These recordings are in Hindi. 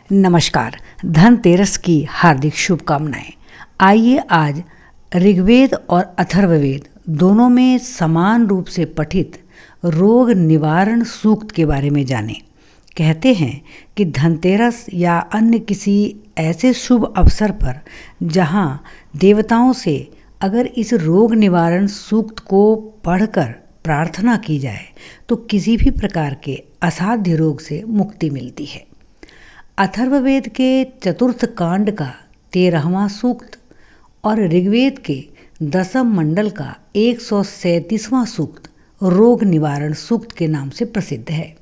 नमस्कार। धनतेरस की हार्दिक शुभकामनाएं। आइए आज ऋग्वेद और अथर्ववेद दोनों में समान रूप से पठित रोग निवारण सूक्त के बारे में जानें। कहते हैं कि धनतेरस या अन्य किसी ऐसे शुभ अवसर पर जहां देवताओं से अगर इस रोग निवारण सूक्त को पढ़कर प्रार्थना की जाए तो किसी भी प्रकार के असाध्य रोग से मुक्ति मिलती है। अथर्ववेद के चतुर्थ कांड का 13वां सूक्त और ऋग्वेद के 10वें मंडल का 137वां सूक्त रोग निवारण सूक्त के नाम से प्रसिद्ध है।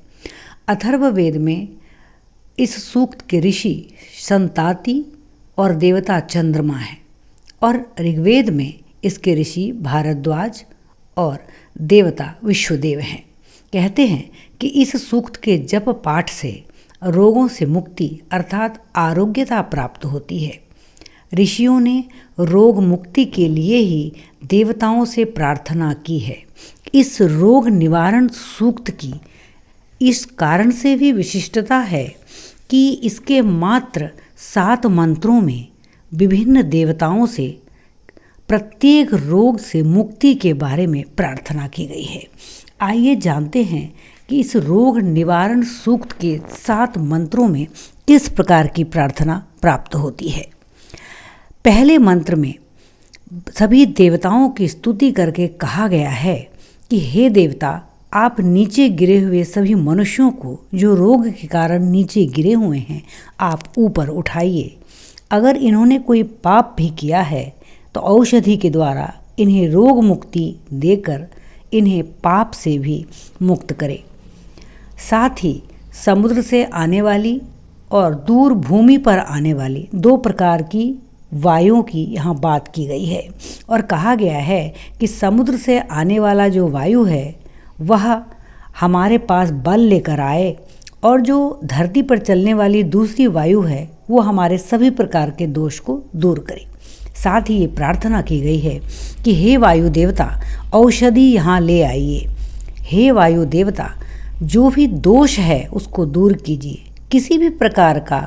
अथर्ववेद में इस सूक्त के ऋषि संताति और देवता चंद्रमा हैं और ऋग्वेद में इसके ऋषि भारद्वाज और देवता विश्वदेव हैं। कहते हैं कि इस सूक्त के जप पाठ से रोगों से मुक्ति अर्थात आरोग्यता प्राप्त होती है। ऋषियों ने रोग मुक्ति के लिए ही देवताओं से प्रार्थना की है। इस रोग निवारण सूक्त की इस कारण से भी विशिष्टता है कि इसके मात्र 7 मंत्रों में विभिन्न देवताओं से प्रत्येक रोग से मुक्ति के बारे में प्रार्थना की गई है। आइए जानते हैं कि इस रोग निवारण सूक्त के 7 मंत्रों में किस प्रकार की प्रार्थना प्राप्त होती है। पहले मंत्र में सभी देवताओं की स्तुति करके कहा गया है कि हे देवता, आप नीचे गिरे हुए सभी मनुष्यों को जो रोग के कारण नीचे गिरे हुए हैं आप ऊपर उठाइए। अगर इन्होंने कोई पाप भी किया है तो औषधि के द्वारा इन्हें रोग मुक्ति देकर इन्हें पाप से भी मुक्त करें। साथ ही समुद्र से आने वाली और दूर भूमि पर आने वाली 2 प्रकार की वायुओं की यहाँ बात की गई है और कहा गया है कि समुद्र से आने वाला जो वायु है वह हमारे पास बल लेकर आए और जो धरती पर चलने वाली दूसरी वायु है वो हमारे सभी प्रकार के दोष को दूर करे। साथ ही ये प्रार्थना की गई है कि हे वायु देवता, औषधि यहाँ ले आइए। हे वायु देवता, जो भी दोष है उसको दूर कीजिए। किसी भी प्रकार का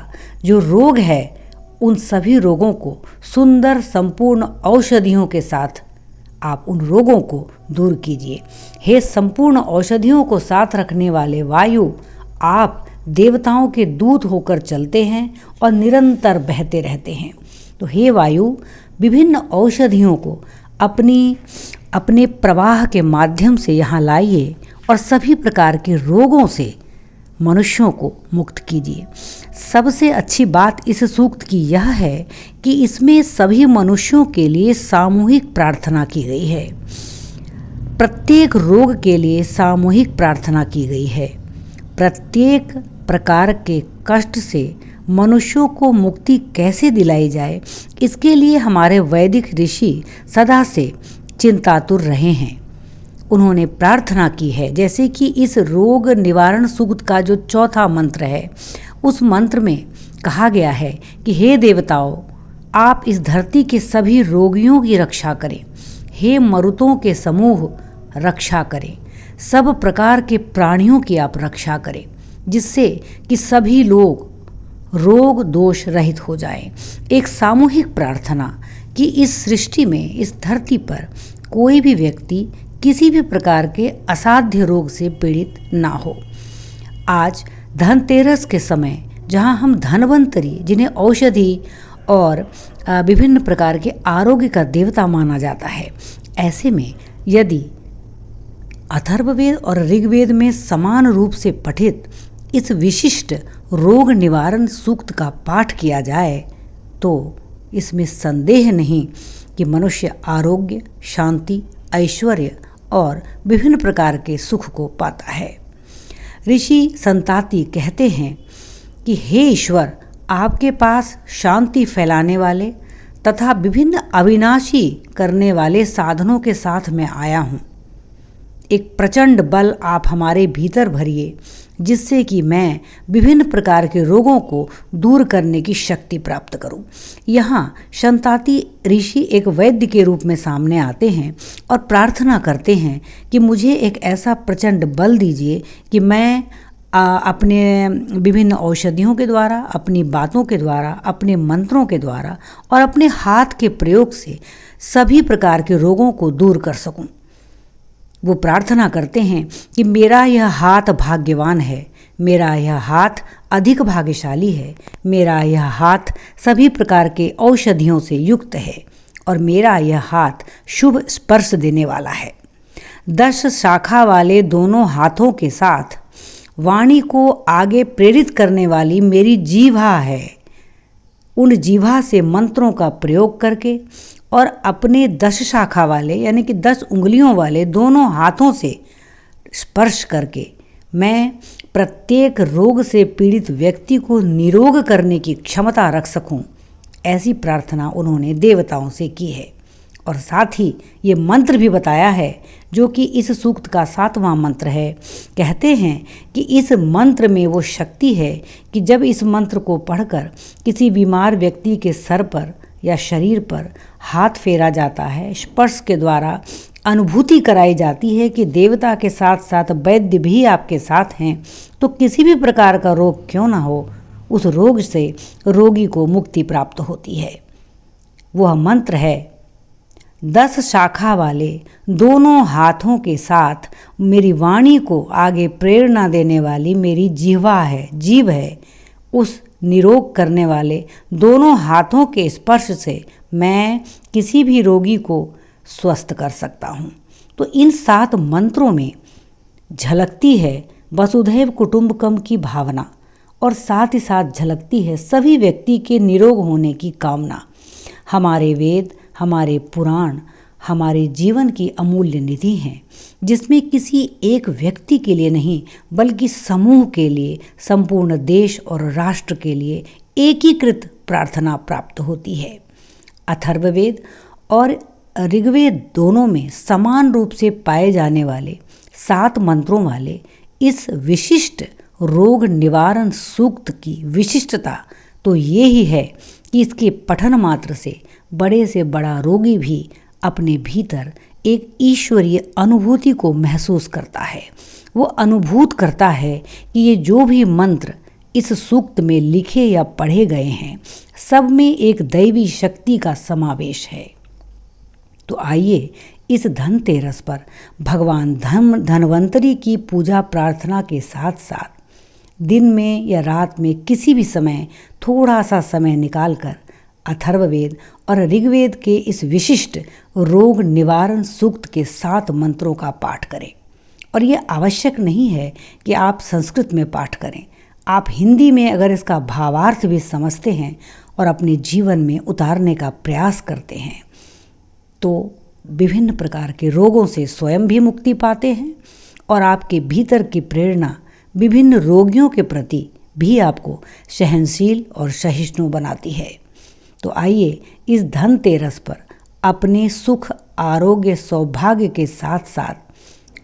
जो रोग है उन सभी रोगों को सुंदर संपूर्ण औषधियों के साथ आप उन रोगों को दूर कीजिए। हे संपूर्ण औषधियों को साथ रखने वाले वायु, आप देवताओं के दूत होकर चलते हैं और निरंतर बहते रहते हैं। तो हे वायु, विभिन्न औषधियों को अपने प्रवाह के माध्यम से यहाँ लाइए और सभी प्रकार के रोगों से मनुष्यों को मुक्त कीजिए। सबसे अच्छी बात इस सूक्त की यह है कि इसमें सभी मनुष्यों के लिए सामूहिक प्रार्थना की गई है। प्रत्येक रोग के लिए सामूहिक प्रार्थना की गई है। प्रत्येक प्रकार के कष्ट से मनुष्यों को मुक्ति कैसे दिलाई जाए, इसके लिए हमारे वैदिक ऋषि सदा से चिंतातुर रहे हैं। उन्होंने प्रार्थना की है, जैसे कि इस रोग निवारण सूक्त का जो 4था मंत्र है उस मंत्र में कहा गया है कि हे देवताओं, आप इस धरती के सभी रोगियों की रक्षा करें। हे मरुतों के समूह, रक्षा करें। सब प्रकार के प्राणियों की आप रक्षा करें, जिससे कि सभी लोग रोग दोष रहित हो जाएं। एक सामूहिक प्रार्थना कि इस सृष्टि में, इस धरती पर कोई भी व्यक्ति किसी भी प्रकार के असाध्य रोग से पीड़ित ना हो। आज धनतेरस के समय जहां हम धनवंतरी, जिन्हें औषधि और विभिन्न प्रकार के आरोग्य का देवता माना जाता है, ऐसे में यदि अथर्ववेद और ऋग्वेद में समान रूप से पठित इस विशिष्ट रोग निवारण सूक्त का पाठ किया जाए तो इसमें संदेह नहीं कि मनुष्य आरोग्य, शांति, ऐश्वर्य और विभिन्न प्रकार के सुख को पाता है। ऋषि संताति कहते हैं कि हे ईश्वर, आपके पास शांति फैलाने वाले तथा विभिन्न अविनाशी करने वाले साधनों के साथ मैं आया हूँ। एक प्रचंड बल आप हमारे भीतर भरिए, जिससे कि मैं विभिन्न प्रकार के रोगों को दूर करने की शक्ति प्राप्त करूं। यहाँ शंताति ऋषि एक वैद्य के रूप में सामने आते हैं और प्रार्थना करते हैं कि मुझे एक ऐसा प्रचंड बल दीजिए कि मैं अपने विभिन्न औषधियों के द्वारा, अपनी बातों के द्वारा, अपने मंत्रों के द्वारा और अपने हाथ के प्रयोग से सभी प्रकार के रोगों को दूर कर सकूं। वो प्रार्थना करते हैं कि मेरा यह हाथ भाग्यवान है, मेरा यह हाथ अधिक भाग्यशाली है, मेरा यह हाथ सभी प्रकार के औषधियों से युक्त है और मेरा यह हाथ शुभ स्पर्श देने वाला है। 10 शाखा वाले दोनों हाथों के साथ वाणी को आगे प्रेरित करने वाली मेरी जीभा है। उन जीभा से मंत्रों का प्रयोग करके और अपने 10 शाखा वाले यानी कि 10 उंगलियों वाले दोनों हाथों से स्पर्श करके मैं प्रत्येक रोग से पीड़ित व्यक्ति को निरोग करने की क्षमता रख सकूं, ऐसी प्रार्थना उन्होंने देवताओं से की है। और साथ ही ये मंत्र भी बताया है जो कि इस सूक्त का 7वां मंत्र है। कहते हैं कि इस मंत्र में वो शक्ति है कि जब इस मंत्र को पढ़कर किसी बीमार व्यक्ति के सर पर या शरीर पर हाथ फेरा जाता है, स्पर्श के द्वारा अनुभूति कराई जाती है कि देवता के साथ साथ वैद्य भी आपके साथ हैं, तो किसी भी प्रकार का रोग क्यों ना हो, उस रोग से रोगी को मुक्ति प्राप्त होती है। वह मंत्र है 10 शाखा वाले दोनों हाथों के साथ मेरी वाणी को आगे प्रेरणा देने वाली मेरी जीभ है। उस निरोग करने वाले दोनों हाथों के स्पर्श से मैं किसी भी रोगी को स्वस्थ कर सकता हूँ। तो इन 7 मंत्रों में झलकती है वसुधैव कुटुंबकम की भावना और साथ ही साथ झलकती है सभी व्यक्ति के निरोग होने की कामना। हमारे वेद, हमारे पुराण हमारे जीवन की अमूल्य निधि हैं, जिसमें किसी एक व्यक्ति के लिए नहीं बल्कि समूह के लिए, संपूर्ण देश और राष्ट्र के लिए एकीकृत प्रार्थना प्राप्त होती है। अथर्ववेद और ऋग्वेद दोनों में समान रूप से पाए जाने वाले 7 मंत्रों वाले इस विशिष्ट रोग निवारण सूक्त की विशिष्टता तो ये ही है कि इसके पठन मात्र से बड़ा रोगी भी अपने भीतर एक ईश्वरीय अनुभूति को महसूस करता है। वो अनुभूत करता है कि ये जो भी मंत्र इस सूक्त में लिखे या पढ़े गए हैं, सब में एक दैवी शक्ति का समावेश है। तो आइए इस धनतेरस पर भगवान धन्वंतरी की पूजा प्रार्थना के साथ साथ दिन में या रात में किसी भी समय थोड़ा सा समय निकालकर अथर्ववेद और ऋग्वेद के इस विशिष्ट रोग निवारण सूक्त के 7 मंत्रों का पाठ करें। और ये आवश्यक नहीं है कि आप संस्कृत में पाठ करें, आप हिंदी में अगर इसका भावार्थ भी समझते हैं और अपने जीवन में उतारने का प्रयास करते हैं तो विभिन्न प्रकार के रोगों से स्वयं भी मुक्ति पाते हैं और आपके भीतर की प्रेरणा विभिन्न रोगियों के प्रति भी आपको सहनशील और सहिष्णु बनाती है। तो आइए इस धनतेरस पर अपने सुख, आरोग्य, सौभाग्य के साथ साथ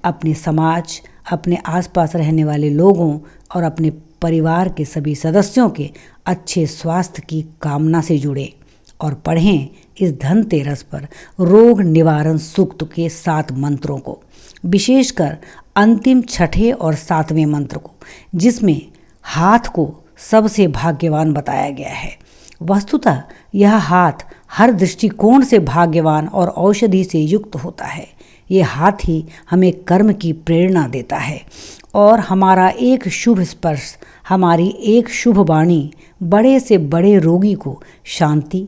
अपने समाज, अपने आसपास रहने वाले लोगों और अपने परिवार के सभी सदस्यों के अच्छे स्वास्थ्य की कामना से जुड़े और पढ़ें इस धनतेरस पर रोग निवारण सूक्त के 7 मंत्रों को, विशेषकर अंतिम 6ठे और 7वें मंत्र को, जिसमें हाथ को सबसे भाग्यवान बताया गया है। वस्तुतः यह हाथ हर दृष्टिकोण से भाग्यवान और औषधि से युक्त होता है। ये हाथ ही हमें कर्म की प्रेरणा देता है और हमारा एक शुभ स्पर्श, हमारी एक शुभ वाणी बड़े से बड़े रोगी को शांति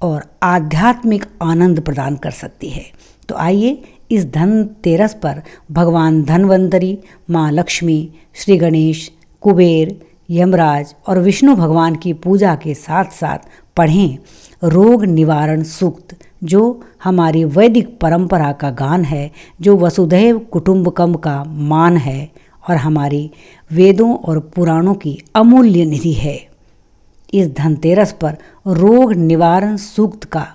और आध्यात्मिक आनंद प्रदान कर सकती है। तो आइए इस धनतेरस पर भगवान धन्वंतरी, माँ लक्ष्मी, श्री गणेश, कुबेर, यमराज और विष्णु भगवान की पूजा के साथ साथ पढ़ें रोग निवारण सूक्त, जो हमारी वैदिक परंपरा का गान है, जो वसुधैव कुटुंबकम का मान है और हमारी वेदों और पुराणों की अमूल्य निधि है। इस धनतेरस पर रोग निवारण सूक्त का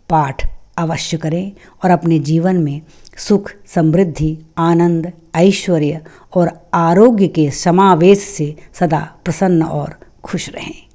पाठ अवश्य करें और अपने जीवन में सुख, समृद्धि, आनंद, ऐश्वर्य और आरोग्य के समावेश से सदा प्रसन्न और खुश रहें।